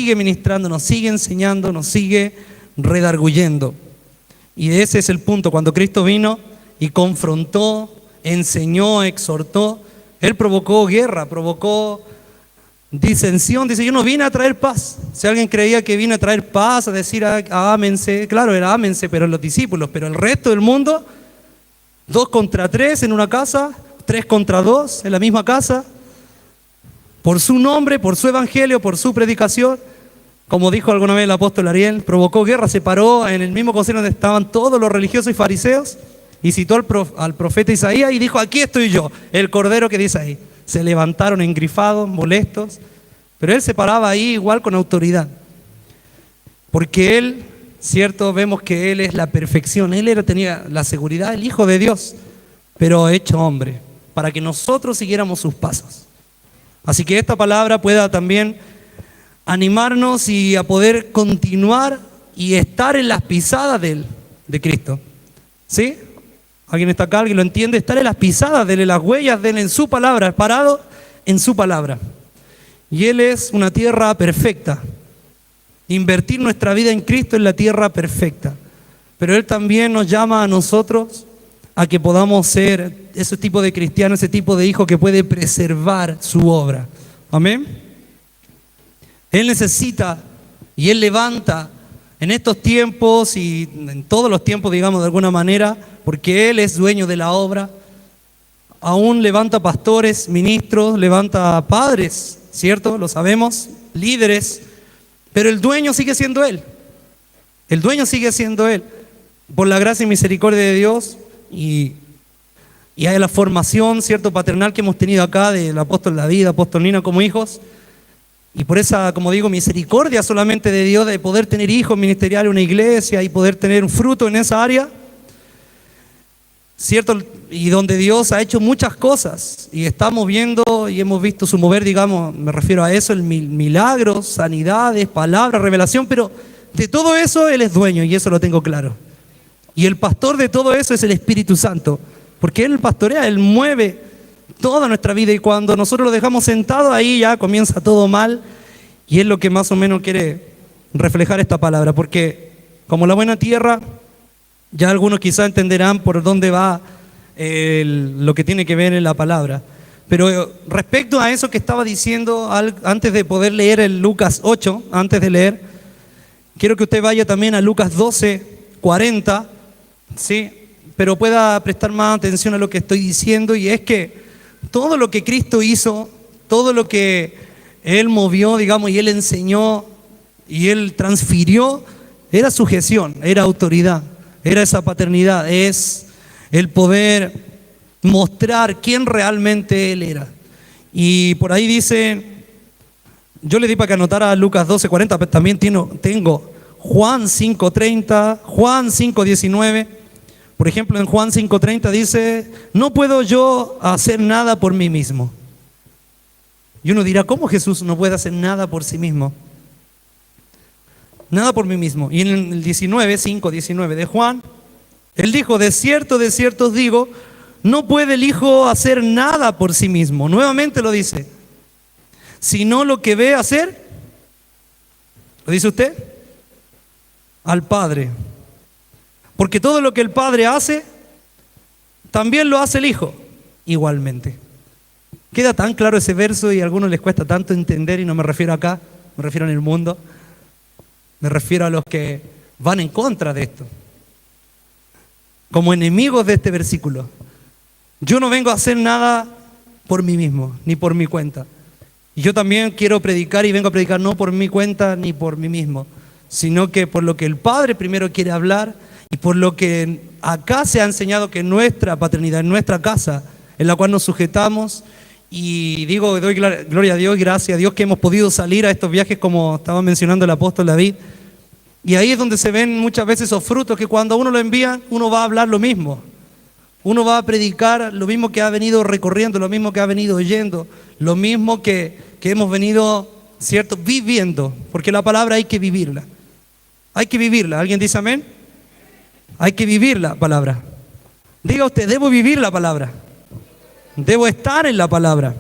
sigue ministrando, nos sigue enseñando, nos sigue redarguyendo. Y ese es el punto. Cuando Cristo vino y confrontó, enseñó, exhortó, Él provocó guerra, provocó disensión. Dice, yo no vine a traer paz. Si alguien creía que vine a traer paz, a decir ámense, claro, era ámense, pero los discípulos, pero el resto del mundo, 2 contra 3 en una casa, 3 contra 2 en la misma casa, por su nombre, por su evangelio, por su predicación. Como dijo alguna vez el apóstol Ariel, provocó guerra, se paró en el mismo consejo donde estaban todos los religiosos y fariseos y citó al profeta Isaías y dijo, aquí estoy yo, el cordero que dice ahí. Se levantaron engrifados, molestos, pero él se paraba ahí igual con autoridad. Porque él, cierto, vemos que él es la perfección, tenía la seguridad, el Hijo de Dios, pero hecho hombre, para que nosotros siguiéramos sus pasos. Así que esta palabra pueda también animarnos y a poder continuar y estar en las pisadas de Cristo. ¿Sí? ¿Alguien está acá? ¿Alguien lo entiende? Estar en las pisadas de él, en las huellas de él, en su palabra, parado en su palabra. Y Él es una tierra perfecta. Invertir nuestra vida en Cristo es la tierra perfecta. Pero Él también nos llama a nosotros a que podamos ser ese tipo de cristiano, ese tipo de hijo que puede preservar su obra. Amén. Él necesita y Él levanta en estos tiempos y en todos los tiempos, digamos de alguna manera, porque Él es dueño de la obra. Aún levanta pastores, ministros, levanta padres, ¿cierto? Lo sabemos, líderes, pero el dueño sigue siendo Él. El dueño sigue siendo Él. Por la gracia y misericordia de Dios y hay la formación, ¿cierto?, paternal que hemos tenido acá del apóstol David, apóstol Nina como hijos. Y por esa, como digo, misericordia solamente de Dios de poder tener hijos ministeriales, una iglesia y poder tener un fruto en esa área, ¿cierto? Y donde Dios ha hecho muchas cosas y estamos viendo y hemos visto su mover, digamos, me refiero a eso, el milagros, sanidades, palabras, revelación, pero de todo eso Él es dueño y eso lo tengo claro. Y el pastor de todo eso es el Espíritu Santo, porque Él pastorea, Él mueve toda nuestra vida y cuando nosotros lo dejamos sentado ahí ya comienza todo mal y es lo que más o menos quiere reflejar esta palabra, porque como la buena tierra, ya algunos quizá entenderán por dónde va lo que tiene que ver en la palabra. Pero respecto a eso que estaba diciendo antes de poder leer el Lucas 8, antes de leer, quiero que usted vaya también a Lucas 12, 40, ¿sí? Pero pueda prestar más atención a lo que estoy diciendo, y es que todo lo que Cristo hizo, todo lo que Él movió, digamos, y Él enseñó, y Él transfirió, era sujeción, era autoridad, era esa paternidad, es el poder mostrar quién realmente Él era. Y por ahí dice, yo le di para que anotara Lucas 12:40, pero también tengo Juan 5:30, Juan 5:19. Por ejemplo, en Juan 5:30 dice, no puedo yo hacer nada por mí mismo. Y uno dirá, ¿cómo Jesús no puede hacer nada por sí mismo? Nada por mí mismo. Y en el 5:19 de Juan, Él dijo, de cierto os digo, no puede el Hijo hacer nada por sí mismo. Nuevamente lo dice, sino lo que ve hacer, ¿lo dice usted? Al Padre. Porque todo lo que el Padre hace, también lo hace el Hijo, igualmente. Queda tan claro ese verso y a algunos les cuesta tanto entender, y no me refiero acá, me refiero en el mundo, me refiero a los que van en contra de esto, como enemigos de este versículo. Yo no vengo a hacer nada por mí mismo, ni por mi cuenta. Y yo también quiero predicar y vengo a predicar no por mi cuenta ni por mí mismo, sino que por lo que el Padre primero quiere hablar y por lo que acá se ha enseñado que nuestra paternidad, en nuestra casa, en la cual nos sujetamos. Y digo, doy gloria a Dios, gracias a Dios que hemos podido salir a estos viajes como estaba mencionando el apóstol David. Y ahí es donde se ven muchas veces esos frutos que cuando uno lo envía, uno va a hablar lo mismo. Uno va a predicar lo mismo que ha venido recorriendo, lo mismo que ha venido oyendo, lo mismo que hemos venido, ¿cierto?, viviendo. Porque la palabra hay que vivirla. Hay que vivirla. ¿Alguien dice amén? Hay que vivir la palabra. Diga usted, debo vivir la palabra. Debo estar en la palabra.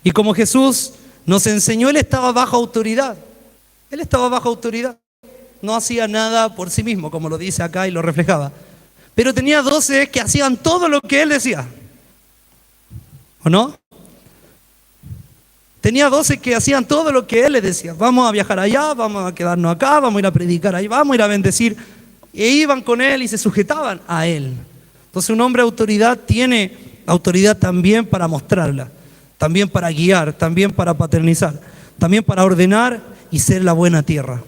Y como Jesús nos enseñó, él estaba bajo autoridad. Él estaba bajo autoridad. No hacía nada por sí mismo, como lo dice acá y lo reflejaba. Pero tenía 12 que hacían todo lo que él decía. ¿O no? Tenía 12 que hacían todo lo que él les decía. Vamos a viajar allá, vamos a quedarnos acá, vamos a ir a predicar ahí, vamos a ir a bendecir. E iban con él y se sujetaban a él. Entonces un hombre de autoridad tiene autoridad también para mostrarla, también para guiar, también para paternizar, también para ordenar y ser la buena tierra.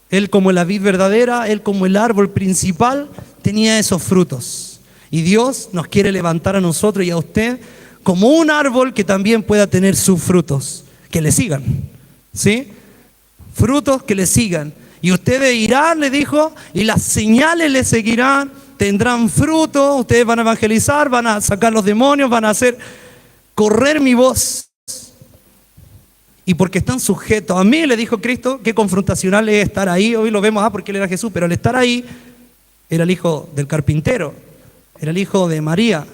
Él como la vid verdadera, él como el árbol principal, tenía esos frutos. Y Dios nos quiere levantar a nosotros y a usted como un árbol que también pueda tener sus frutos, que le sigan, ¿sí? Frutos que le sigan. Y ustedes irán, le dijo, y las señales le seguirán, tendrán fruto, ustedes van a evangelizar, van a sacar los demonios, van a hacer correr mi voz. Y porque están sujetos a mí, le dijo Cristo, qué confrontacional es estar ahí. Hoy lo vemos, porque él era Jesús, pero al estar ahí, era el hijo del carpintero, era el hijo de María.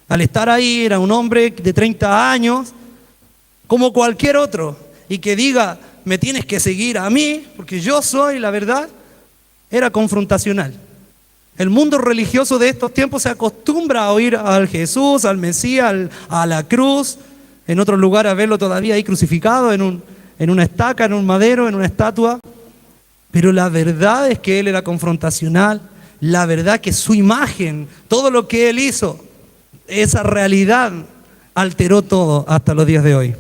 Al estar ahí, era un hombre de 30 años, como cualquier otro, y que diga, me tienes que seguir a mí, porque yo soy la verdad, era confrontacional. El mundo religioso de estos tiempos se acostumbra a oír al Jesús, al Mesías, a la cruz, en otro lugar a verlo todavía ahí crucificado en una estaca, en un madero, en una estatua. Pero la verdad es que él era confrontacional, la verdad que su imagen, todo lo que él hizo, esa realidad alteró todo hasta los días de hoy.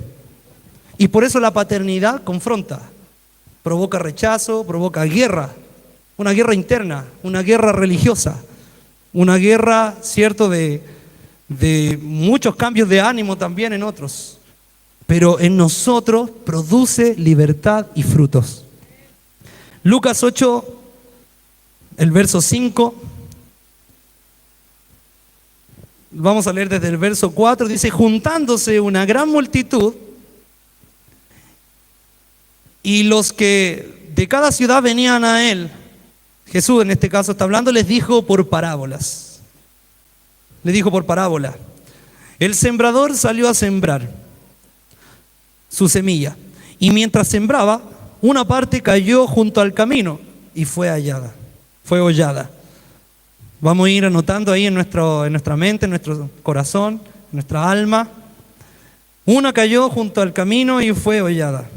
Y por eso la paternidad confronta, provoca rechazo, provoca guerra, una guerra interna, una guerra religiosa, una guerra, cierto, de muchos cambios de ánimo también en otros. Pero en nosotros produce libertad y frutos. Lucas 8, el verso 5. Vamos a leer desde el verso 4. Dice, juntándose una gran multitud, y los que de cada ciudad venían a él, Jesús en este caso está hablando, les dijo por parábolas. Le dijo por parábola. El sembrador salió a sembrar su semilla, y mientras sembraba, una parte cayó junto al camino y fue hollada. Vamos a ir anotando ahí en nuestra mente, en nuestro corazón, en nuestra alma. Una cayó junto al camino y fue hollada,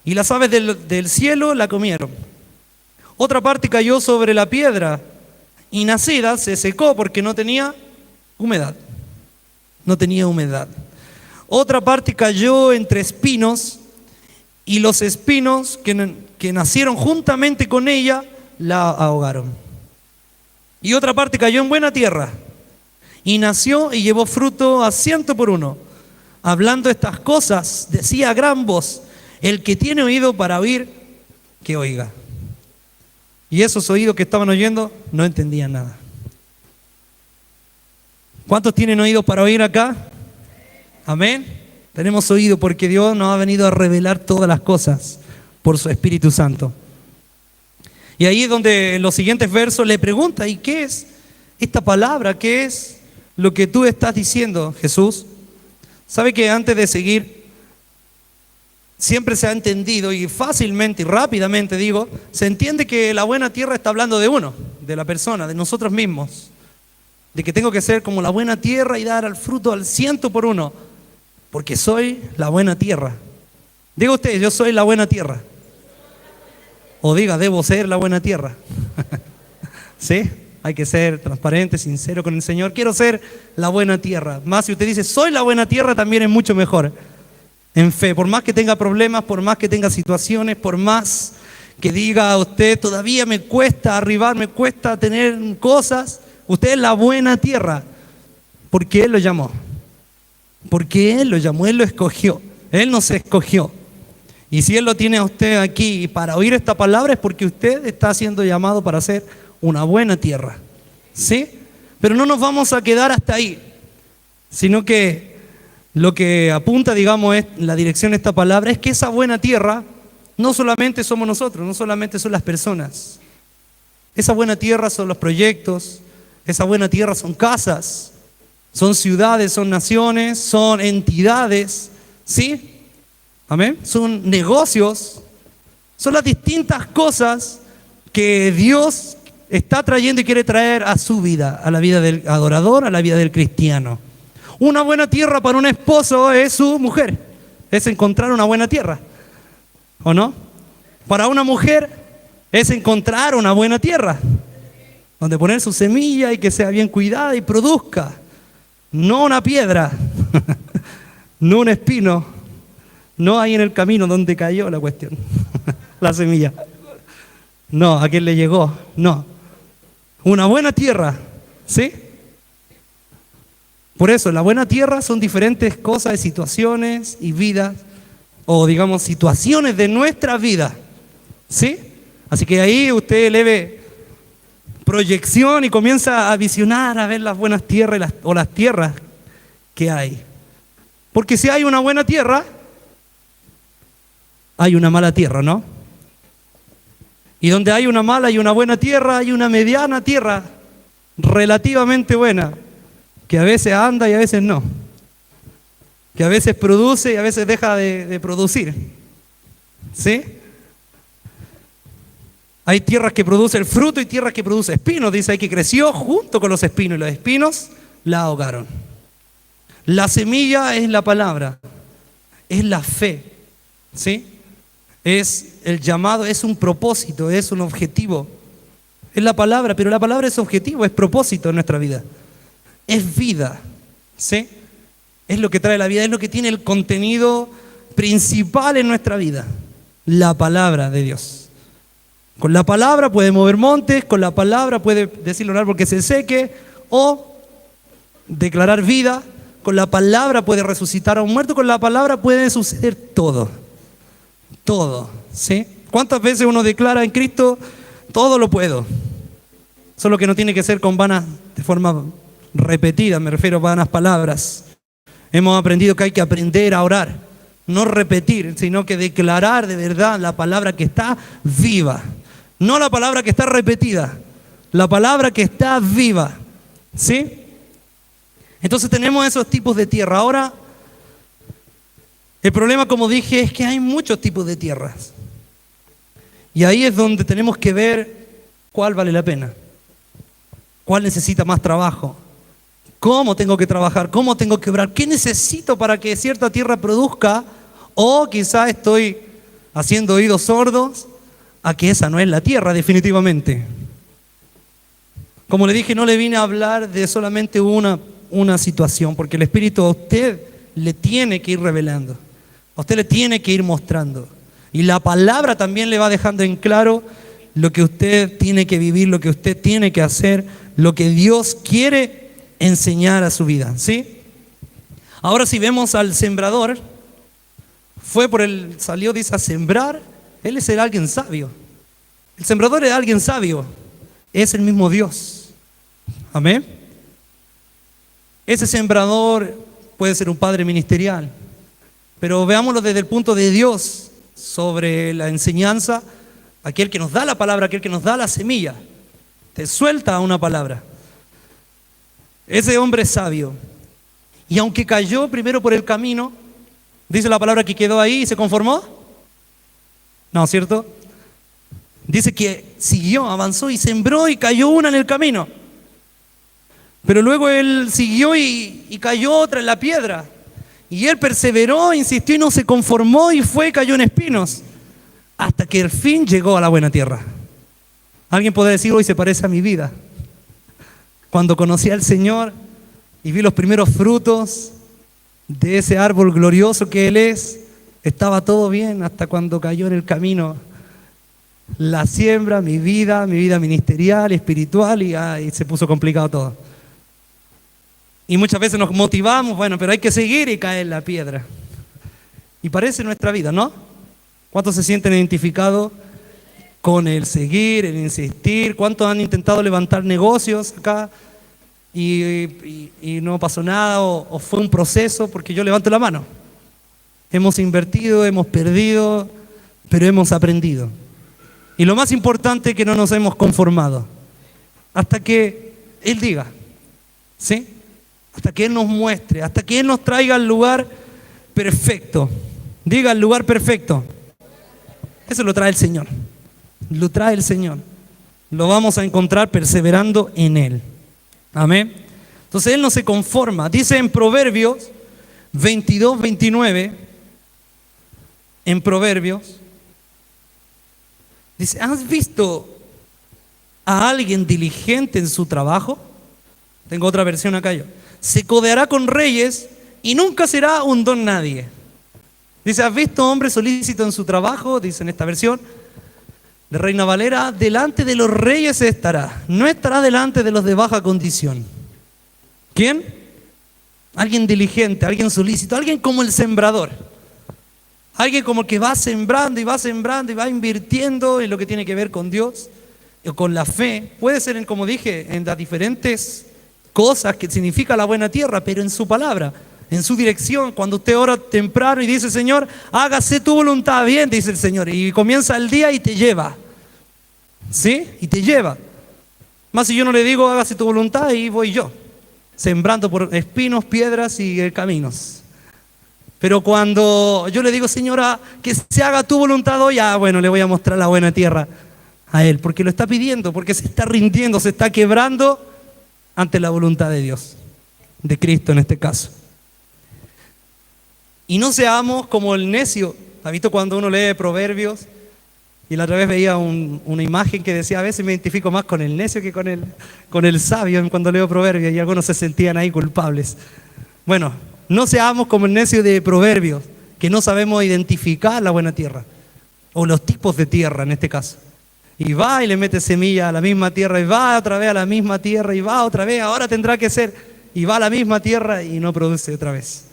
y las aves del cielo la comieron. Otra parte cayó sobre la piedra, y nacida se secó porque no tenía humedad. No tenía humedad. Otra parte cayó entre espinos, y los espinos que nacieron juntamente con ella la ahogaron. Y otra parte cayó en buena tierra, y nació y llevó fruto a 100 por uno. Hablando estas cosas, decía a gran voz, el que tiene oído para oír, que oiga. Y esos oídos que estaban oyendo no entendían nada. ¿Cuántos tienen oídos para oír acá? Amén. Tenemos oído porque Dios nos ha venido a revelar todas las cosas por su Espíritu Santo. Y ahí es donde en los siguientes versos le pregunta, ¿y qué es esta palabra? ¿Qué es lo que tú estás diciendo, Jesús? ¿Sabe que antes de seguir, siempre se ha entendido y fácilmente y rápidamente digo, se entiende que la buena tierra está hablando de uno, de la persona, de nosotros mismos? De que tengo que ser como la buena tierra y dar al fruto al 100 por uno, porque soy la buena tierra. Diga usted, yo soy la buena tierra. O diga, debo ser la buena tierra. ¿Sí? Hay que ser transparente, sincero con el Señor. Quiero ser la buena tierra. Más si usted dice, soy la buena tierra, también es mucho mejor. En fe, por más que tenga problemas, por más que tenga situaciones, por más que diga a usted, todavía me cuesta arribar, me cuesta tener cosas, usted es la buena tierra, porque Él lo llamó. Porque Él lo llamó, Él lo escogió. Él nos escogió. Y si Él lo tiene a usted aquí para oír esta palabra, es porque usted está siendo llamado para ser una buena tierra. ¿Sí? Pero no nos vamos a quedar hasta ahí, sino que lo que apunta, digamos, es la dirección de esta palabra, es que esa buena tierra no solamente somos nosotros, no solamente son las personas. Esa buena tierra son los proyectos, esa buena tierra son casas, son ciudades, son naciones, son entidades, ¿sí? Amén. Son negocios, son las distintas cosas que Dios está trayendo y quiere traer a su vida, a la vida del adorador, a la vida del cristiano. Una buena tierra para un esposo es su mujer, es encontrar una buena tierra, ¿o no? Para una mujer es encontrar una buena tierra, donde poner su semilla y que sea bien cuidada y produzca, no una piedra, no un espino, no ahí en el camino donde cayó la cuestión, la semilla. No, a quién le llegó, no. Una buena tierra, ¿sí? Por eso, la buena tierra son diferentes cosas, situaciones y vidas, o digamos situaciones de nuestra vida, ¿sí? Así que ahí usted eleve proyección y comienza a visionar, a ver las buenas tierras o las tierras que hay. Porque si hay una buena tierra, hay una mala tierra, ¿no? Y donde hay una mala y una buena tierra, hay una mediana tierra relativamente buena, que a veces anda y a veces no, que a veces produce y a veces deja de producir, ¿sí? Hay tierras que producen fruto y tierras que producen espinos. Dice ahí que creció junto con los espinos y los espinos la ahogaron. La semilla es la palabra, es la fe, ¿sí? Es el llamado, es un propósito, es un objetivo. Es la palabra, pero la palabra es objetivo, es propósito en nuestra vida. Es vida, ¿sí? Es lo que trae la vida, es lo que tiene el contenido principal en nuestra vida. La palabra de Dios. Con la palabra puede mover montes, con la palabra puede decirle a un árbol que se seque o declarar vida. Con la palabra puede resucitar a un muerto, con la palabra puede suceder todo. Todo, ¿sí? ¿Cuántas veces uno declara en Cristo, todo lo puedo? Solo que no tiene que ser con vanas, de forma repetida, me refiero a vanas palabras. Hemos aprendido que hay que aprender a orar, no repetir, sino que declarar de verdad la palabra que está viva. No la palabra que está repetida, la palabra que está viva, ¿sí? Entonces tenemos esos tipos de tierra. Ahora, el problema, como dije, es que hay muchos tipos de tierras. Y ahí es donde tenemos que ver cuál vale la pena, cuál necesita más trabajo, cómo tengo que trabajar, cómo tengo que obrar, qué necesito para que cierta tierra produzca, o quizá estoy haciendo oídos sordos a que esa no es la tierra definitivamente. Como le dije, no le vine a hablar de solamente una situación, porque el Espíritu a usted le tiene que ir revelando. A usted le tiene que ir mostrando. Y la palabra también le va dejando en claro lo que usted tiene que vivir, lo que usted tiene que hacer, lo que Dios quiere enseñar a su vida, ¿sí? Ahora si vemos al sembrador, salió, dice, a sembrar. Él es alguien sabio. El sembrador es alguien sabio. Es el mismo Dios. Amén. Ese sembrador puede ser un padre ministerial, pero veámoslo desde el punto de Dios sobre la enseñanza, aquel que nos da la palabra, aquel que nos da la semilla, te suelta una palabra. Ese hombre es sabio, y aunque cayó primero por el camino, dice la palabra que quedó ahí y se conformó. No, ¿cierto? Dice que siguió, avanzó y sembró y cayó una en el camino. Pero luego él siguió y cayó otra en la piedra. Y él perseveró, insistió y no se conformó y fue y cayó en espinos. Hasta que al fin llegó a la buena tierra. Alguien podrá decir, hoy se parece a mi vida. Cuando conocí al Señor y vi los primeros frutos de ese árbol glorioso que Él es, estaba todo bien hasta cuando cayó en el camino la siembra, mi vida ministerial, espiritual, y se puso complicado todo. Y muchas veces nos motivamos, bueno, pero hay que seguir, y cae en la piedra. Y parece nuestra vida, ¿no? ¿Cuántos se sienten identificados con el seguir, el insistir? ¿Cuántos han intentado levantar negocios acá y no pasó nada o fue un proceso? Porque yo levanto la mano. Hemos invertido, hemos perdido, pero hemos aprendido. Y lo más importante es que no nos hemos conformado hasta que Él diga, ¿sí? Hasta que Él nos muestre, hasta que Él nos traiga al lugar perfecto. Diga el lugar perfecto. Eso lo trae el Señor. Lo trae el Señor. Lo vamos a encontrar perseverando en Él. Amén. Entonces Él no se conforma. Dice en Proverbios 22, 29. En Proverbios. Dice, ¿has visto a alguien diligente en su trabajo? Tengo otra versión acá yo. Se codeará con reyes y nunca será un don nadie. Dice, ¿has visto hombre solícito en su trabajo? Dice en esta versión de Reina Valera, delante de los reyes estará, no estará delante de los de baja condición. ¿Quién? Alguien diligente, alguien solícito, alguien como el sembrador. Alguien como el que va sembrando y va invirtiendo en lo que tiene que ver con Dios o con la fe. Puede ser, como dije, en las diferentes cosas que significa la buena tierra, pero en su palabra, en su dirección. Cuando usted ora temprano y dice, Señor, hágase tu voluntad, bien, dice el Señor, y comienza el día y te lleva, ¿sí? Y te lleva. Más si yo no le digo, hágase tu voluntad, y voy yo, sembrando por espinos, piedras y caminos. Pero cuando yo le digo, Señora, que se haga tu voluntad hoy, bueno, le voy a mostrar la buena tierra a Él, porque lo está pidiendo, porque se está rindiendo, se está quebrando ante la voluntad de Dios, de Cristo en este caso. Y no seamos como el necio. ¿Ha visto cuando uno lee Proverbios? Y la otra vez veía una imagen que decía, a veces me identifico más con el necio que con el sabio cuando leo Proverbios, y algunos se sentían ahí culpables. Bueno, no seamos como el necio de Proverbios, que no sabemos identificar la buena tierra, o los tipos de tierra en este caso. Y va y le mete semilla a la misma tierra, y va otra vez a la misma tierra, y va otra vez, ahora tendrá que ser, y va a la misma tierra y no produce otra vez.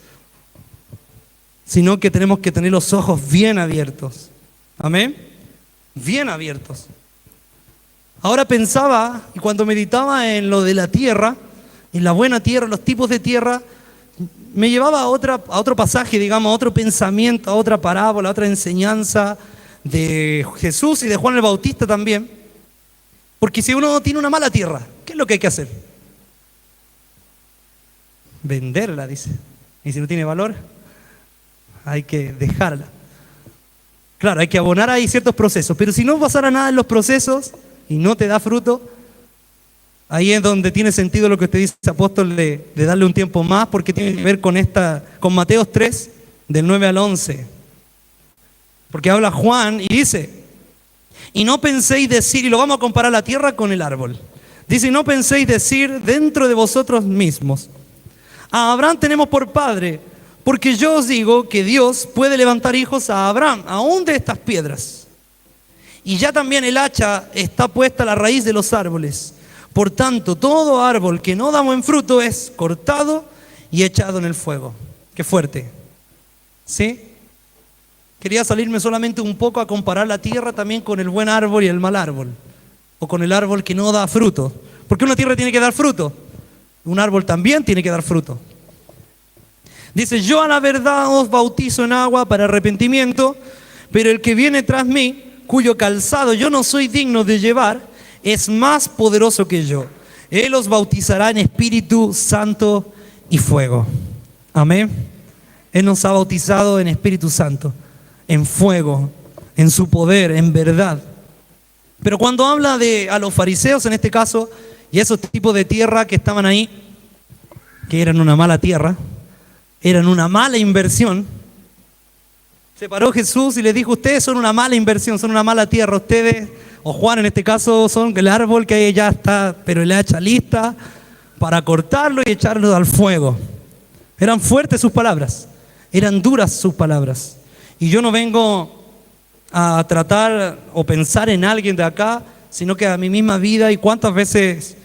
Sino que tenemos que tener los ojos bien abiertos. Amén. Bien abiertos. Ahora pensaba, y cuando meditaba en lo de la tierra, en la buena tierra, los tipos de tierra, me llevaba a otro pasaje, digamos, a otro pensamiento, a otra parábola, a otra enseñanza de Jesús y de Juan el Bautista también. Porque si uno tiene una mala tierra, ¿qué es lo que hay que hacer? Venderla, dice. Y si no tiene valor, hay que dejarla. Claro, hay que abonar ahí ciertos procesos, pero si no pasara nada en los procesos y no te da fruto, ahí es donde tiene sentido lo que usted dice, apóstol, de darle un tiempo más, porque tiene que ver con Mateo 3, del 9 al 11. Porque habla Juan y dice, y no penséis decir, y lo vamos a comparar la tierra con el árbol. Dice, y no penséis decir dentro de vosotros mismos, a Abraham tenemos por padre, porque yo os digo que Dios puede levantar hijos a Abraham, aún de estas piedras. Y ya también el hacha está puesta a la raíz de los árboles. Por tanto, todo árbol que no da buen fruto es cortado y echado en el fuego. Qué fuerte. ¿Sí? Quería salirme solamente un poco a comparar la tierra también con el buen árbol y el mal árbol. O con el árbol que no da fruto. Porque una tierra tiene que dar fruto. Un árbol también tiene que dar fruto. Dice, yo a la verdad os bautizo en agua para arrepentimiento, pero el que viene tras mí, cuyo calzado yo no soy digno de llevar, es más poderoso que yo. Él os bautizará en Espíritu Santo y fuego. Amén. Él nos ha bautizado en Espíritu Santo, en fuego, en su poder, en verdad. Pero cuando habla a los fariseos en este caso, y esos tipos de tierra que estaban ahí, que eran una mala tierra, eran una mala inversión, se paró Jesús y les dijo, ustedes son una mala inversión, son una mala tierra, ustedes, o Juan en este caso, son el árbol que ahí ya está, pero el hacha lista para cortarlo y echarlo al fuego. Eran fuertes sus palabras, eran duras sus palabras. Y yo no vengo a tratar o pensar en alguien de acá, sino que a mi misma vida, y cuántas veces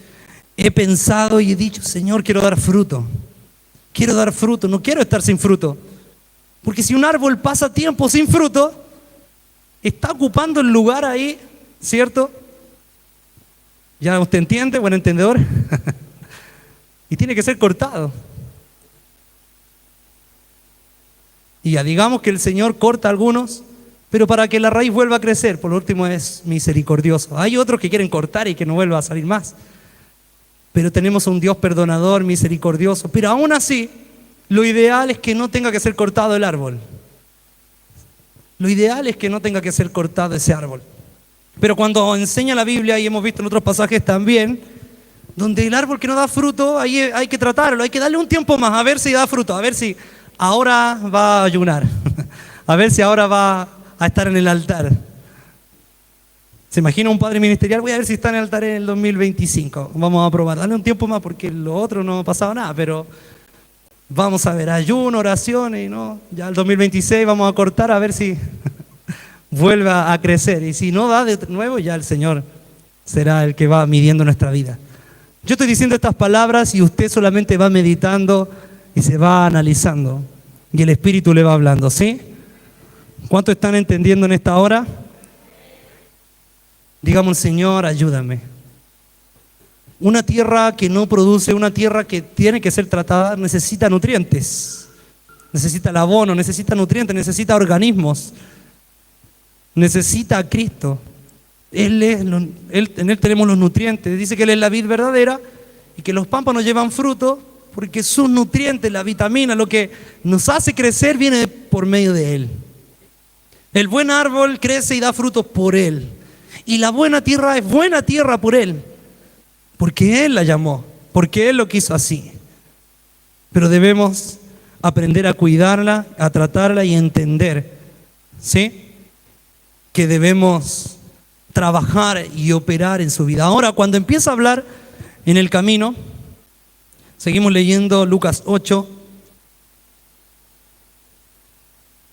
he pensado y he dicho, Señor, quiero dar fruto. Quiero dar fruto, no quiero estar sin fruto. Porque si un árbol pasa tiempo sin fruto, está ocupando el lugar ahí, ¿cierto? ¿Ya usted entiende, buen entendedor? Y tiene que ser cortado. Y ya digamos que el Señor corta a algunos, pero para que la raíz vuelva a crecer, por lo último es misericordioso. Hay otros que quieren cortar y que no vuelva a salir más. Pero tenemos un Dios perdonador, misericordioso. Pero aún así, lo ideal es que no tenga que ser cortado el árbol. Lo ideal es que no tenga que ser cortado ese árbol. Pero cuando enseña la Biblia, y hemos visto en otros pasajes también, donde el árbol que no da fruto, ahí hay que tratarlo, hay que darle un tiempo más, a ver si da fruto, a ver si ahora va a ayunar, a ver si ahora va a estar en el altar. ¿Se imagina un padre ministerial? Voy a ver si está en el altar en el 2025. Vamos a probar, dale un tiempo más porque lo otro no ha pasado nada, pero vamos a ver, ayuno, oraciones, ¿no? Ya el 2026 vamos a cortar a ver si vuelve a crecer. Y si no da de nuevo, ya el Señor será el que va midiendo nuestra vida. Yo estoy diciendo estas palabras y usted solamente va meditando y se va analizando. Y el Espíritu le va hablando, ¿sí? ¿Cuántos están entendiendo en esta hora? Digamos, Señor, ayúdame. Una tierra que no produce, una tierra que tiene que ser tratada, necesita nutrientes. Necesita el abono, necesita nutrientes, necesita organismos. Necesita a Cristo. En Él tenemos los nutrientes. Dice que Él es la vid verdadera y que los pámpanos llevan fruto porque sus nutrientes, la vitamina, lo que nos hace crecer viene por medio de Él. El buen árbol crece y da frutos por Él. Y la buena tierra es buena tierra por Él. Porque Él la llamó, porque Él lo quiso así. Pero debemos aprender a cuidarla, a tratarla y entender, ¿sí?, que debemos trabajar y operar en su vida. Ahora, cuando empieza a hablar en el camino, seguimos leyendo Lucas 8.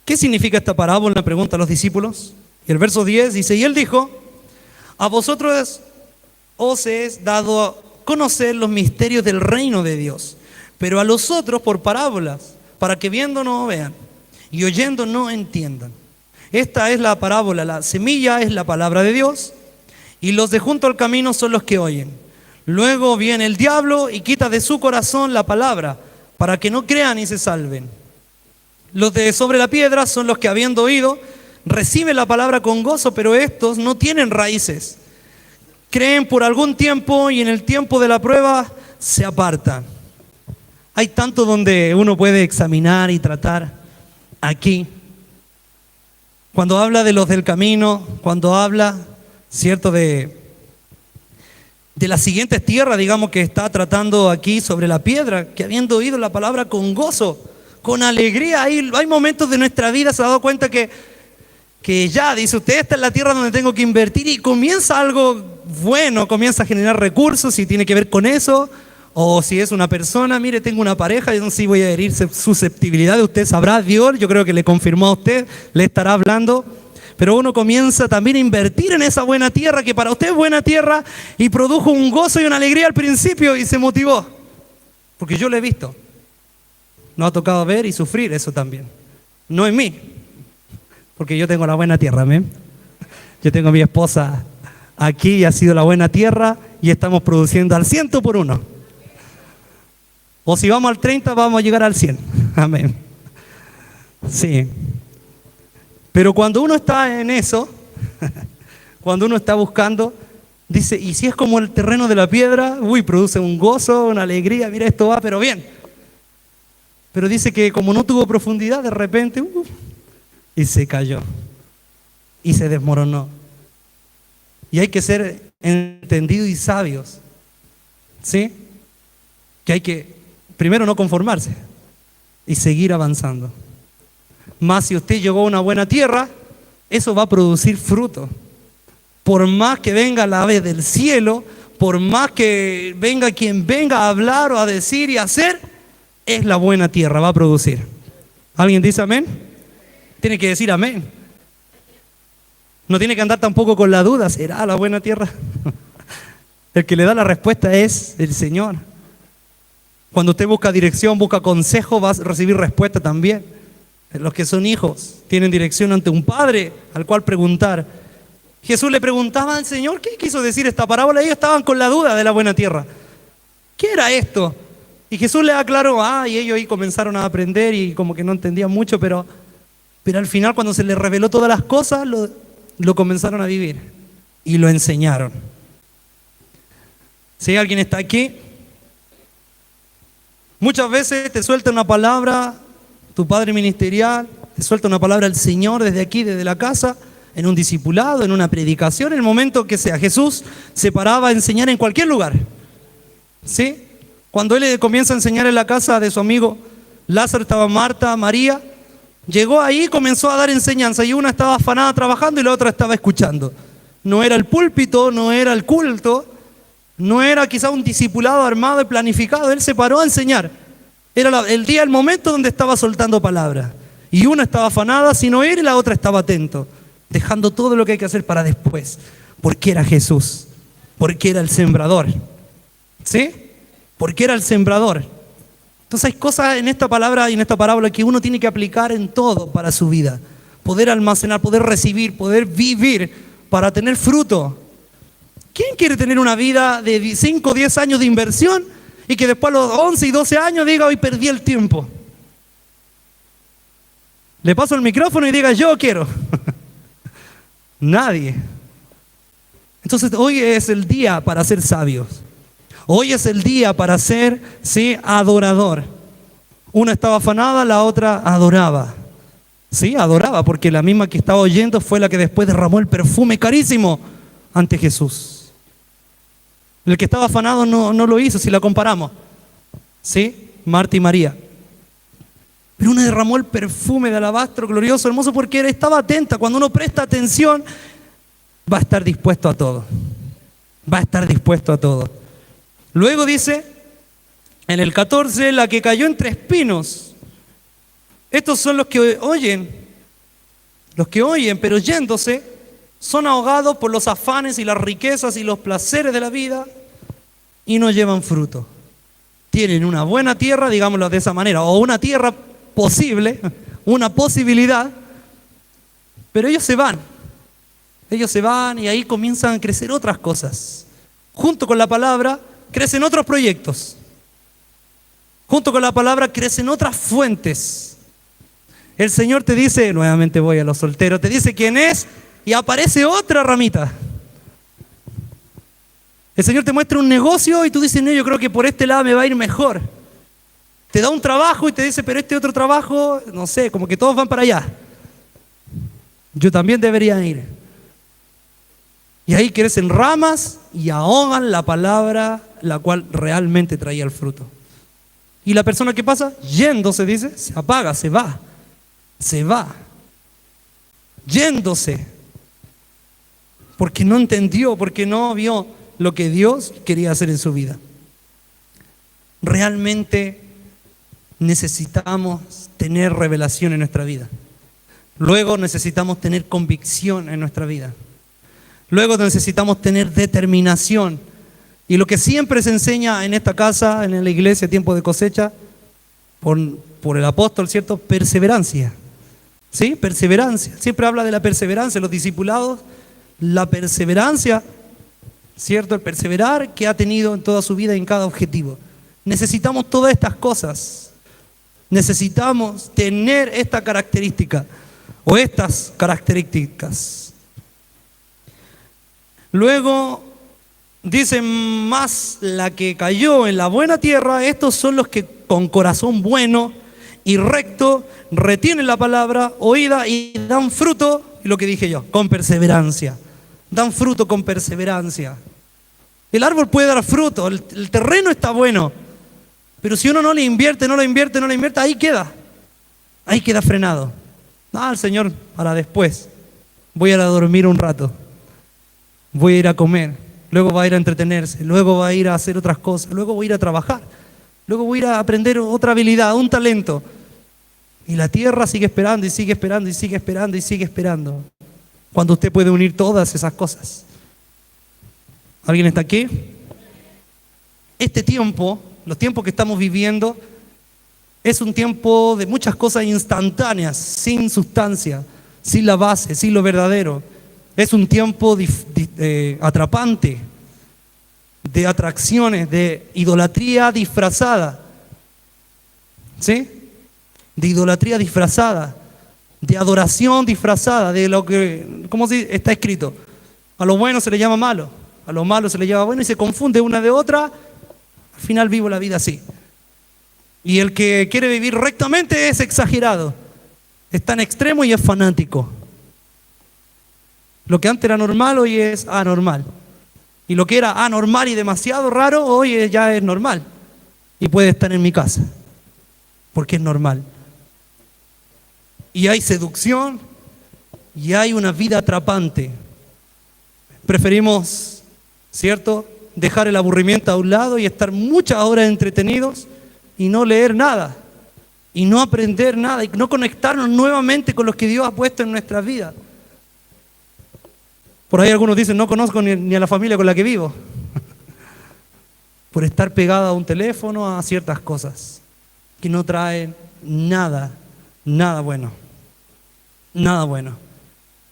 ¿Qué significa esta parábola?, pregunta a los discípulos. Y el verso 10 dice, y Él dijo, a vosotros os es dado a conocer los misterios del reino de Dios, pero a los otros por parábolas, para que viendo no vean y oyendo no entiendan. Esta es la parábola, la semilla es la palabra de Dios y los de junto al camino son los que oyen. Luego viene el diablo y quita de su corazón la palabra para que no crean y se salven. Los de sobre la piedra son los que habiendo oído reciben la palabra con gozo, pero estos no tienen raíces. Creen por algún tiempo y en el tiempo de la prueba se apartan. Hay tanto donde uno puede examinar y tratar aquí. Cuando habla de los del camino, cuando habla, cierto, de las siguientes tierras, digamos, que está tratando aquí sobre la piedra, que habiendo oído la palabra con gozo, con alegría, hay momentos de nuestra vida, se ha dado cuenta que ya, dice usted, esta es la tierra donde tengo que invertir y comienza algo bueno, comienza a generar recursos, si tiene que ver con eso, o si es una persona, mire, tengo una pareja, yo no sé si voy a herir susceptibilidad, usted sabrá, Dios, yo creo que le confirmó a usted, le estará hablando, pero uno comienza también a invertir en esa buena tierra, que para usted es buena tierra, y produjo un gozo y una alegría al principio y se motivó, porque yo lo he visto, nos ha tocado ver y sufrir eso también, no en mí, porque yo tengo la buena tierra, amén. Yo tengo a mi esposa aquí y ha sido la buena tierra y estamos produciendo al 100 por 1. O si vamos al 30 vamos a llegar al 100, amén. Sí. Pero cuando uno está en eso, cuando uno está buscando, dice, y si es como el terreno de la piedra, produce un gozo, una alegría, mira, esto va, pero bien. Pero dice que como no tuvo profundidad, de repente, y se cayó y se desmoronó. Y hay que ser entendidos y sabios, ¿sí? Que hay que primero no conformarse y seguir avanzando. Más si usted llegó a una buena tierra, eso va a producir fruto. Por más que venga la ave del cielo, por más que venga quien venga a hablar o a decir y a hacer, es la buena tierra, va a producir. ¿Alguien dice amén? Tiene que decir amén. No tiene que andar tampoco con la duda, ¿será la buena tierra? El que le da la respuesta es el Señor. Cuando usted busca dirección, busca consejo, va a recibir respuesta también. Los que son hijos tienen dirección ante un padre al cual preguntar. Jesús le preguntaba al Señor, ¿qué quiso decir esta parábola? Ellos estaban con la duda de la buena tierra. ¿Qué era esto? Y Jesús les aclaró, y ellos ahí comenzaron a aprender y como que no entendían mucho, pero al final cuando se les reveló todas las cosas, lo comenzaron a vivir y lo enseñaron. Si alguien está aquí, muchas veces te suelta una palabra, tu padre ministerial, te suelta una palabra el Señor desde aquí, desde la casa, en un discipulado, en una predicación, en el momento que sea. Jesús se paraba a enseñar en cualquier lugar, ¿sí? Cuando Él comienza a enseñar en la casa de su amigo Lázaro, estaba Marta, María. Llegó ahí y comenzó a dar enseñanza, y una estaba afanada trabajando y la otra estaba escuchando. No era el púlpito, no era el culto, no era quizá un discipulado armado y planificado. Él se paró a enseñar. Era el día, el momento donde estaba soltando palabras. Y una estaba afanada sin oír y la otra estaba atento, dejando todo lo que hay que hacer para después. Porque era Jesús, porque era el sembrador, ¿sí? Porque era el sembrador. Entonces hay cosas en esta palabra y en esta parábola que uno tiene que aplicar en todo para su vida. Poder almacenar, poder recibir, poder vivir para tener fruto. ¿Quién quiere tener una vida de 5 o 10 años de inversión y que después a los 11 y 12 años diga, hoy perdí el tiempo? Le paso el micrófono y diga, yo quiero. Nadie. Entonces hoy es el día para ser sabios. Hoy es el día para ser, ¿sí?, adorador. Una estaba afanada, la otra adoraba. Sí, adoraba, porque la misma que estaba oyendo fue la que después derramó el perfume carísimo ante Jesús. El que estaba afanado no lo hizo, si la comparamos. ¿Sí? Marta y María. Pero una derramó el perfume de alabastro glorioso, hermoso, porque estaba atenta. Cuando uno presta atención, va a estar dispuesto a todo. Va a estar dispuesto a todo. Luego dice, en el 14, la que cayó entre espinos. Estos son los que oyen, pero yéndose, son ahogados por los afanes y las riquezas y los placeres de la vida y no llevan fruto. Tienen una buena tierra, digámoslo de esa manera, o una tierra posible, una posibilidad, pero ellos se van y ahí comienzan a crecer otras cosas. Junto con la palabra crecen otros proyectos. Junto con la palabra crecen otras fuentes. El Señor te dice, nuevamente voy a los solteros, te dice quién es y aparece otra ramita. El Señor te muestra un negocio y tú dices, no, yo creo que por este lado me va a ir mejor. Te da un trabajo y te dice, pero este otro trabajo, no sé, como que todos van para allá. Yo también debería ir. Y ahí crecen ramas y ahogan la palabra, la cual realmente traía el fruto. Y la persona que pasa, yéndose, dice, se apaga, se va. Yéndose. Porque no entendió, porque no vio lo que Dios quería hacer en su vida. Realmente necesitamos tener revelación en nuestra vida. Luego necesitamos tener convicción en nuestra vida. Luego necesitamos tener determinación. Y lo que siempre se enseña en esta casa, en la iglesia, tiempo de cosecha, por el apóstol, ¿cierto? Perseverancia. ¿Sí? Perseverancia. Siempre habla de la perseverancia. Los discipulados, la perseverancia, ¿cierto? El perseverar que ha tenido en toda su vida en cada objetivo. Necesitamos todas estas cosas. Necesitamos tener esta característica o estas características. Luego dice, más la que cayó en la buena tierra, estos son los que con corazón bueno y recto retienen la palabra oída y dan fruto, lo que dije yo, con perseverancia. Dan fruto con perseverancia. El árbol puede dar fruto, el terreno está bueno, pero si uno no le invierte, ahí queda frenado. El Señor, para después, voy a ir a dormir un rato, voy a ir a comer, luego va a ir a entretenerse, luego va a ir a hacer otras cosas, luego voy a ir a trabajar, luego voy a ir a aprender otra habilidad, un talento. Y la tierra sigue esperando y sigue esperando y sigue esperando y sigue esperando. Cuando usted puede unir todas esas cosas. ¿Alguien está aquí? Este tiempo, los tiempos que estamos viviendo, es un tiempo de muchas cosas instantáneas, sin sustancia, sin la base, sin lo verdadero. Es un tiempo atrapante, de atracciones, de idolatría disfrazada. ¿Sí? De idolatría disfrazada, de adoración disfrazada, de lo que, ¿cómo está escrito? A lo bueno se le llama malo, a lo malo se le llama bueno y se confunde una de otra. Al final vivo la vida así. Y el que quiere vivir rectamente es exagerado. Está en extremo y es fanático. Lo que antes era normal hoy es anormal. Y lo que era anormal y demasiado raro hoy ya es normal. Y puede estar en mi casa, porque es normal. Y hay seducción y hay una vida atrapante. Preferimos, ¿cierto?, dejar el aburrimiento a un lado y estar muchas horas entretenidos y no leer nada, y no aprender nada, y no conectarnos nuevamente con los que Dios ha puesto en nuestras vidas. Por ahí algunos dicen, no conozco ni a la familia con la que vivo. Por estar pegado a un teléfono, a ciertas cosas que no traen nada bueno. Nada bueno.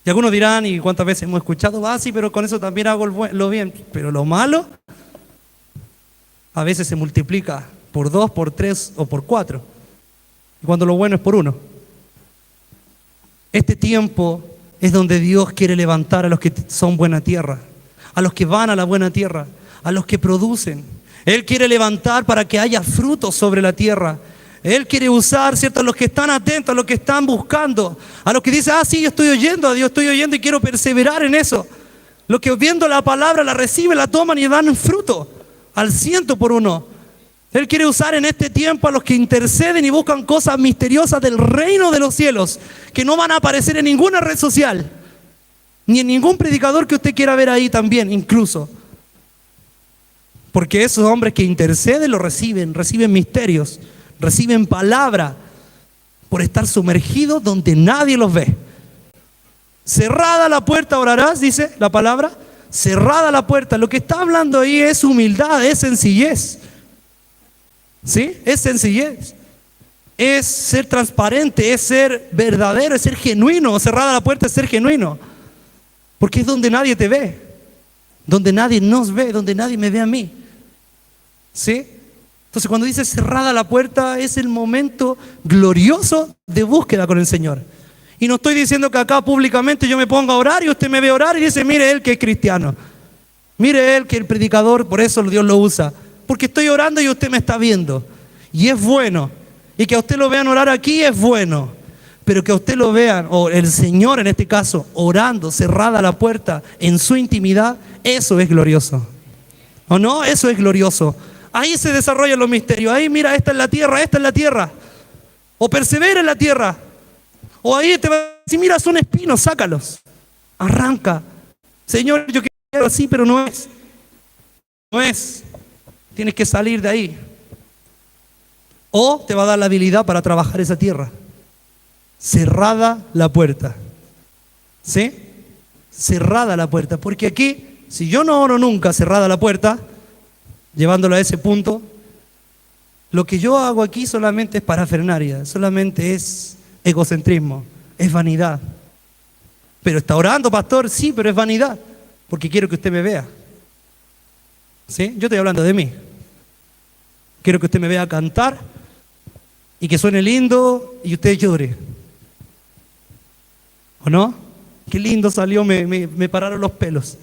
Y algunos dirán, y cuántas veces hemos escuchado, sí, pero con eso también hago lo bien. Pero lo malo a veces se multiplica por 2, por 3 o por 4. Y cuando lo bueno es por 1. Este tiempo es donde Dios quiere levantar a los que son buena tierra, a los que van a la buena tierra, a los que producen. Él quiere levantar para que haya frutos sobre la tierra. Él quiere usar, ¿cierto?, a los que están atentos, a los que están buscando, a los que dicen, sí, yo estoy oyendo a Dios, estoy oyendo y quiero perseverar en eso. Los que viendo la palabra la reciben, la toman y dan fruto al 100%. Él quiere usar en este tiempo a los que interceden y buscan cosas misteriosas del reino de los cielos, que no van a aparecer en ninguna red social, ni en ningún predicador que usted quiera ver ahí también, incluso. Porque esos hombres que interceden lo reciben misterios, reciben palabra por estar sumergidos donde nadie los ve. Cerrada la puerta orarás, dice la palabra. Cerrada la puerta. Lo que está hablando ahí es humildad, es sencillez. ¿Sí? Es sencillez. Es ser transparente, es ser verdadero, es ser genuino. Cerrada la puerta es ser genuino. Porque es donde nadie te ve, donde nadie nos ve, donde nadie me ve a mí. ¿Sí? Entonces cuando dice cerrada la puerta es el momento glorioso de búsqueda con el Señor. Y no estoy diciendo que acá públicamente yo me ponga a orar y usted me ve orar y dice, mire él que es cristiano. Mire él que el predicador, por eso Dios lo usa. Porque estoy orando y usted me está viendo. Y es bueno. Y que a usted lo vean orar aquí es bueno. Pero que a usted lo vean, o el Señor en este caso, orando, cerrada la puerta en su intimidad, eso es glorioso. ¿O no? Eso es glorioso. Ahí se desarrollan los misterios. Ahí mira, esta es la tierra, esta es la tierra. O persevera en la tierra. O ahí te va a decir, mira, son espinos, sácalos. Arranca. Señor, yo quiero así, pero no es. No es. Tienes que salir de ahí. O te va a dar la habilidad para trabajar esa tierra. Cerrada la puerta. ¿Sí? Cerrada la puerta. Porque aquí, si yo no oro nunca cerrada la puerta, llevándolo a ese punto, lo que yo hago aquí solamente es parafernalia, solamente es egocentrismo, es vanidad. Pero está orando, pastor, sí, pero es vanidad, porque quiero que usted me vea. ¿Sí? Yo estoy hablando de mí. Quiero que usted me vea cantar y que suene lindo y usted llore. ¿O no? Qué lindo salió, me pararon los pelos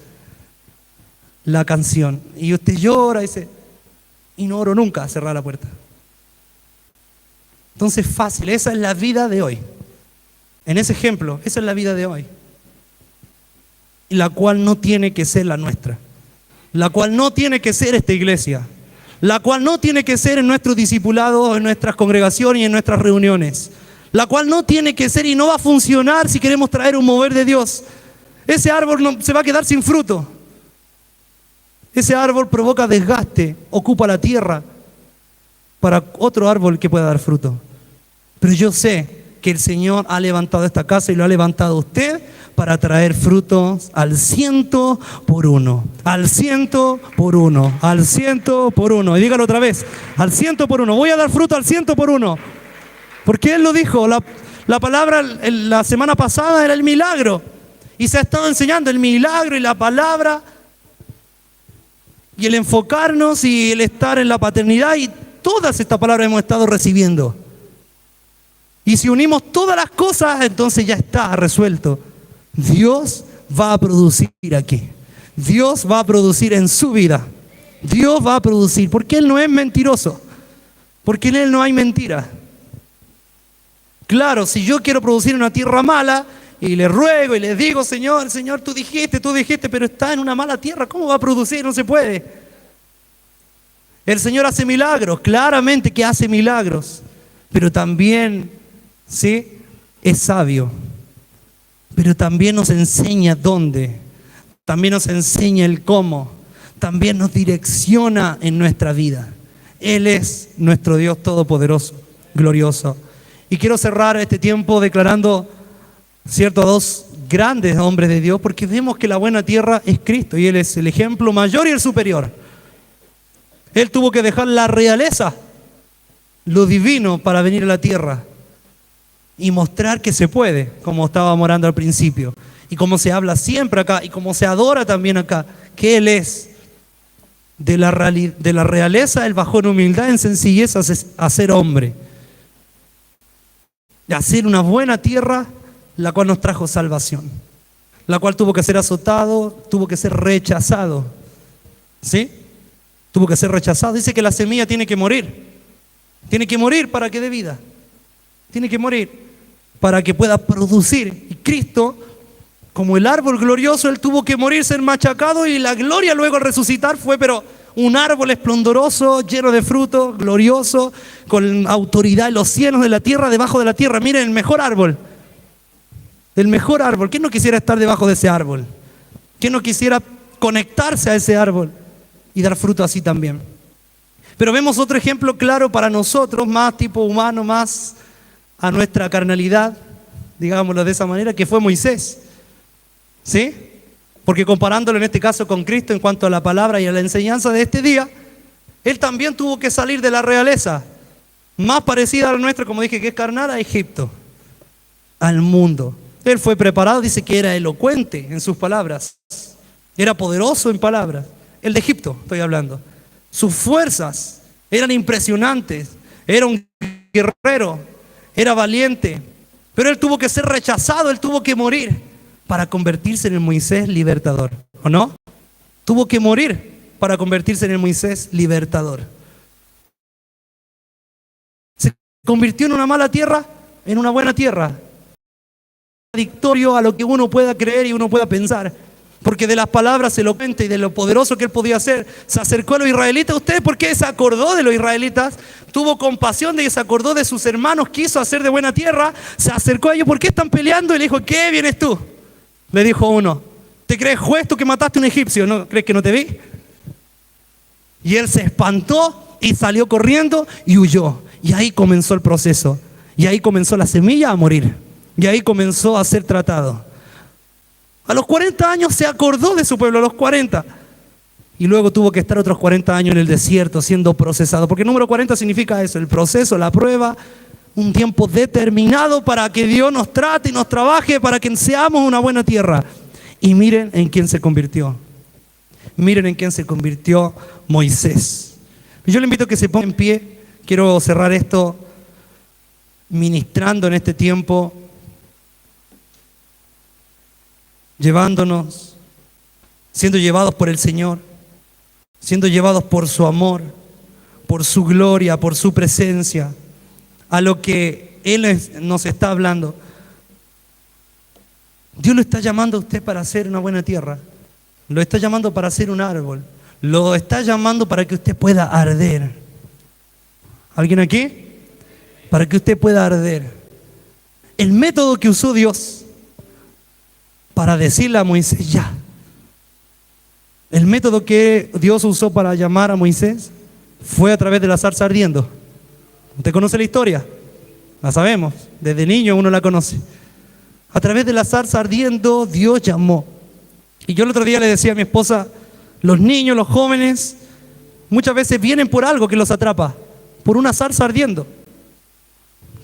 la canción. Y usted llora y dice, y no oro nunca a cerrar la puerta. Entonces fácil, esa es la vida de hoy. En ese ejemplo, esa es la vida de hoy. Y la cual no tiene que ser la nuestra. La cual no tiene que ser esta iglesia. La cual no tiene que ser en nuestros discipulados, en nuestras congregaciones y en nuestras reuniones. La cual no tiene que ser y no va a funcionar si queremos traer un mover de Dios. Ese árbol se va a quedar sin fruto. Ese árbol provoca desgaste, ocupa la tierra para otro árbol que pueda dar fruto. Pero yo sé que el Señor ha levantado esta casa y lo ha levantado usted para traer frutos al 100%. Al 100%. Al 100%. Y dígalo otra vez. Al 100%. Voy a dar fruto al 100%. Porque Él lo dijo. La palabra la semana pasada era el milagro. Y se ha estado enseñando el milagro y la palabra. Y el enfocarnos y el estar en la paternidad. Y todas estas palabras hemos estado recibiendo. Y si unimos todas las cosas, entonces ya está resuelto. Dios va a producir aquí. Dios va a producir en su vida. Dios va a producir. Porque Él no es mentiroso. Porque en Él no hay mentira. Claro, si yo quiero producir una tierra mala y le ruego y le digo, Señor, Señor, tú dijiste, pero está en una mala tierra, ¿cómo va a producir? No se puede. El Señor hace milagros, claramente que hace milagros, pero también, ¿sí? Es sabio, pero también nos enseña dónde, también nos enseña el cómo, también nos direcciona en nuestra vida. Él es nuestro Dios todopoderoso, glorioso. Y quiero cerrar este tiempo declarando, cierto, a dos grandes hombres de Dios, porque vemos que la buena tierra es Cristo y Él es el ejemplo mayor y el superior. Él tuvo que dejar la realeza, lo divino, para venir a la tierra y mostrar que se puede, como estábamos orando al principio, y como se habla siempre acá, y como se adora también acá, que Él es de la realeza. Él bajó en humildad, en sencillez, a ser hombre, y a hacer una buena tierra, la cual nos trajo salvación, la cual tuvo que ser azotado, tuvo que ser rechazado, ¿sí? Tuvo que ser rechazado. Dice que la semilla tiene que morir para que dé vida, tiene que morir para que pueda producir. Y Cristo, como el árbol glorioso, Él tuvo que morir, ser machacado, y la gloria luego al resucitar fue, pero un árbol esplendoroso, lleno de fruto, glorioso, con autoridad en los cielos, de la tierra, debajo de la tierra. Miren, el mejor árbol. ¿Quién no quisiera estar debajo de ese árbol? ¿Quién no quisiera conectarse a ese árbol y dar fruto así también? Pero vemos otro ejemplo claro para nosotros, más tipo humano, más a nuestra carnalidad, digámoslo de esa manera, que fue Moisés. ¿Sí? Porque comparándolo en este caso con Cristo en cuanto a la palabra y a la enseñanza de este día, Él también tuvo que salir de la realeza, más parecida a la nuestra, como dije, que es carnal, a Egipto, al mundo. Él fue preparado, dice que era elocuente en sus palabras, era poderoso en palabras. El de Egipto estoy hablando. Sus fuerzas eran impresionantes, era un guerrero, era valiente, pero él tuvo que ser rechazado, él tuvo que morir para convertirse en el Moisés libertador, ¿o no? Tuvo que morir para convertirse en el Moisés libertador. Se convirtió en una mala tierra, en una buena tierra. Contradictorio a lo que uno pueda creer y uno pueda pensar, porque de las palabras elocuentes y de lo poderoso que él podía hacer, se acercó a los israelitas. ¿Usted por qué se acordó de los israelitas? Tuvo compasión de ellos, se acordó de sus hermanos, quiso hacer de buena tierra, se acercó a ellos. ¿Por qué están peleando? Y le dijo, ¿qué vienes tú? Le dijo uno, ¿te crees juez tú que mataste a un egipcio? ¿No crees que no te vi? Y él se espantó y salió corriendo y huyó. Y ahí comenzó el proceso. Y ahí comenzó la semilla a morir. Y ahí comenzó a ser tratado. A los 40 años se acordó de su pueblo, a los 40. Y luego tuvo que estar otros 40 años en el desierto siendo procesado. Porque el número 40 significa eso, el proceso, la prueba, un tiempo determinado para que Dios nos trate y nos trabaje para que seamos una buena tierra. Y miren en quién se convirtió. Miren en quién se convirtió Moisés. Yo le invito a que se ponga en pie. Quiero cerrar esto ministrando en este tiempo, llevándonos, siendo llevados por el Señor, siendo llevados por su amor, por su gloria, por su presencia, a lo que Él nos está hablando. Dios lo está llamando a usted para hacer una buena tierra, lo está llamando para hacer un árbol, lo está llamando para que usted pueda arder. ¿Alguien aquí? Para que usted pueda arder. El método que usó Dios para decirle a Moisés, ya. El método que Dios usó para llamar a Moisés fue a través de la zarza ardiendo. ¿Usted conoce la historia? La sabemos, desde niño uno la conoce. A través de la zarza ardiendo, Dios llamó. Y yo el otro día le decía a mi esposa, los niños, los jóvenes, muchas veces vienen por algo que los atrapa, por una zarza ardiendo,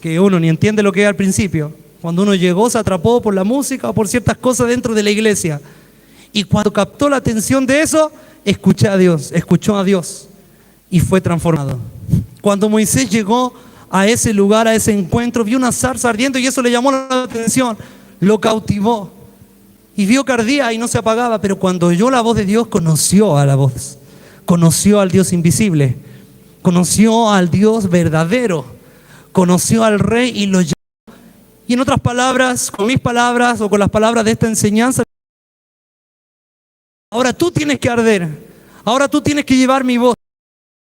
que uno ni entiende lo que es al principio. Cuando uno llegó, se atrapó por la música o por ciertas cosas dentro de la iglesia. Y cuando captó la atención de eso, escuchó a Dios y fue transformado. Cuando Moisés llegó a ese lugar, a ese encuentro, vio una zarza ardiendo y eso le llamó la atención, lo cautivó. Y vio que ardía y no se apagaba, pero cuando oyó la voz de Dios, conoció a la voz. Conoció al Dios invisible, conoció al Dios verdadero, conoció al Rey y lo llamó Y en otras palabras, con mis palabras o con las palabras de esta enseñanza, ahora tú tienes que arder, ahora tú tienes que llevar mi voz.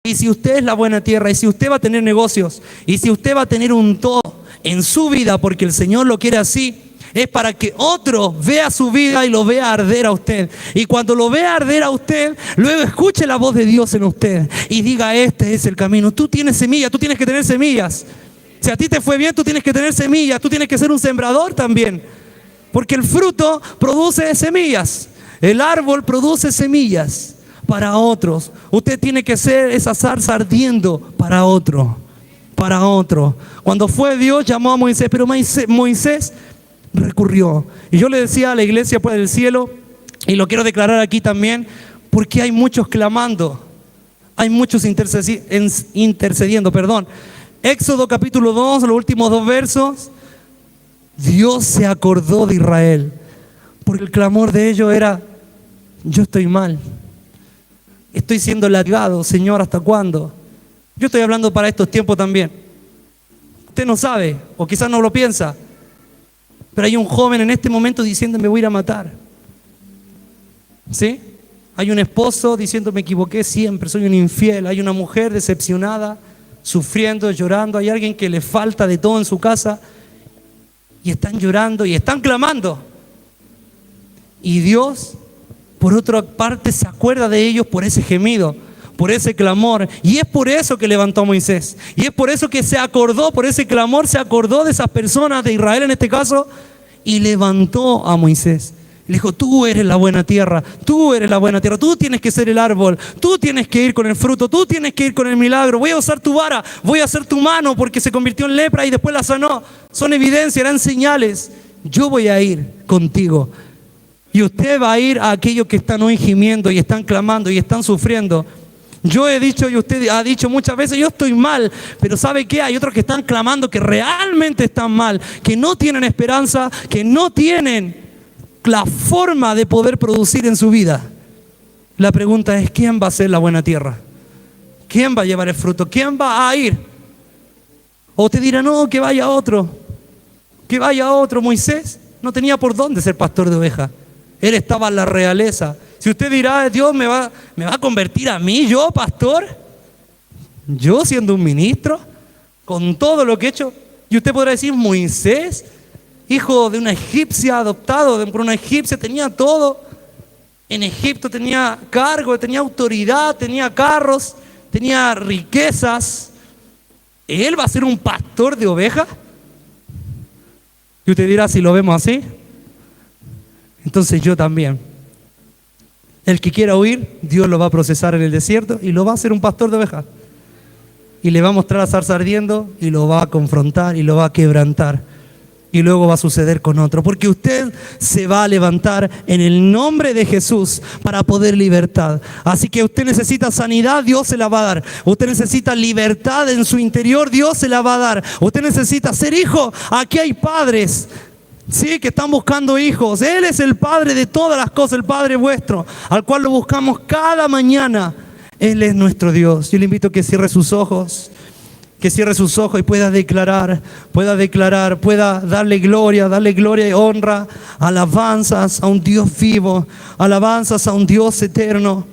Y si usted es la buena tierra, y si usted va a tener negocios, y si usted va a tener un todo en su vida, porque el Señor lo quiere así, es para que otro vea su vida y lo vea arder a usted. Y cuando lo vea arder a usted, luego escuche la voz de Dios en usted y diga: este es el camino. Tú tienes semillas, tú tienes que tener semillas. Si a ti te fue bien, tú tienes que tener semillas, tú tienes que ser un sembrador también. Porque el fruto produce semillas, el árbol produce semillas para otros. Usted tiene que ser esa zarza ardiendo para otro, para otro. Cuando fue Dios, llamó a Moisés, pero Moisés recurrió. Y yo le decía a la iglesia pues del cielo, y lo quiero declarar aquí también, porque hay muchos clamando, hay muchos intercediendo, perdón. Éxodo capítulo 2, los últimos 2 versos. Dios se acordó de Israel, porque el clamor de ellos era: yo estoy mal, estoy siendo latigado, Señor, ¿hasta cuándo? Yo estoy hablando para estos tiempos también. Usted no sabe, o quizás no lo piensa, pero hay un joven en este momento diciendo: me voy a ir a matar. ¿Sí? Hay un esposo diciendo: me equivoqué siempre, soy un infiel. Hay una mujer decepcionada, sufriendo, llorando. Hay alguien que le falta de todo en su casa y están llorando y están clamando. Y Dios, por otra parte, se acuerda de ellos por ese gemido, por ese clamor. Y es por eso que levantó a Moisés. Y es por eso que se acordó, por ese clamor, se acordó de esas personas, de Israel en este caso, y levantó a Moisés. Le dijo: tú eres la buena tierra, tú eres la buena tierra, tú tienes que ser el árbol, tú tienes que ir con el fruto, tú tienes que ir con el milagro. Voy a usar tu vara, voy a hacer tu mano, porque se convirtió en lepra y después la sanó. Son evidencia, eran señales. Yo voy a ir contigo. Y usted va a ir a aquellos que están hoy gimiendo y están clamando y están sufriendo. Yo he dicho, y usted ha dicho muchas veces: yo estoy mal, pero ¿sabe qué? Hay otros que están clamando que realmente están mal, que no tienen esperanza, que no tienen la forma de poder producir en su vida. La pregunta es: ¿quién va a ser la buena tierra? ¿Quién va a llevar el fruto? ¿Quién va a ir? O te dirá: no, que vaya otro, que vaya otro. Moisés no tenía por dónde ser pastor de ovejas. Él estaba en la realeza. Si usted dirá: Dios me va a convertir a mí, yo pastor, yo siendo un ministro, con todo lo que he hecho. Y usted podrá decir: Moisés, hijo de una egipcia, adoptado por una egipcia, tenía todo. En Egipto tenía cargo, tenía autoridad, tenía carros, tenía riquezas. ¿Él va a ser un pastor de ovejas? Y usted dirá: si lo vemos así, entonces yo también. El que quiera huir, Dios lo va a procesar en el desierto y lo va a hacer un pastor de ovejas. Y le va a mostrar a zarza ardiendo y lo va a confrontar y lo va a quebrantar. Y luego va a suceder con otro, porque usted se va a levantar en el nombre de Jesús para poder libertad. Así que usted necesita sanidad, Dios se la va a dar. Usted necesita libertad en su interior, Dios se la va a dar. Usted necesita ser hijo. Aquí hay padres, sí, que están buscando hijos. Él es el Padre de todas las cosas, el Padre vuestro, al cual lo buscamos cada mañana. Él es nuestro Dios. Yo le invito a que cierre sus ojos. Que cierre sus ojos y pueda declarar, pueda darle gloria y honra, alabanzas a un Dios vivo, alabanzas a un Dios eterno.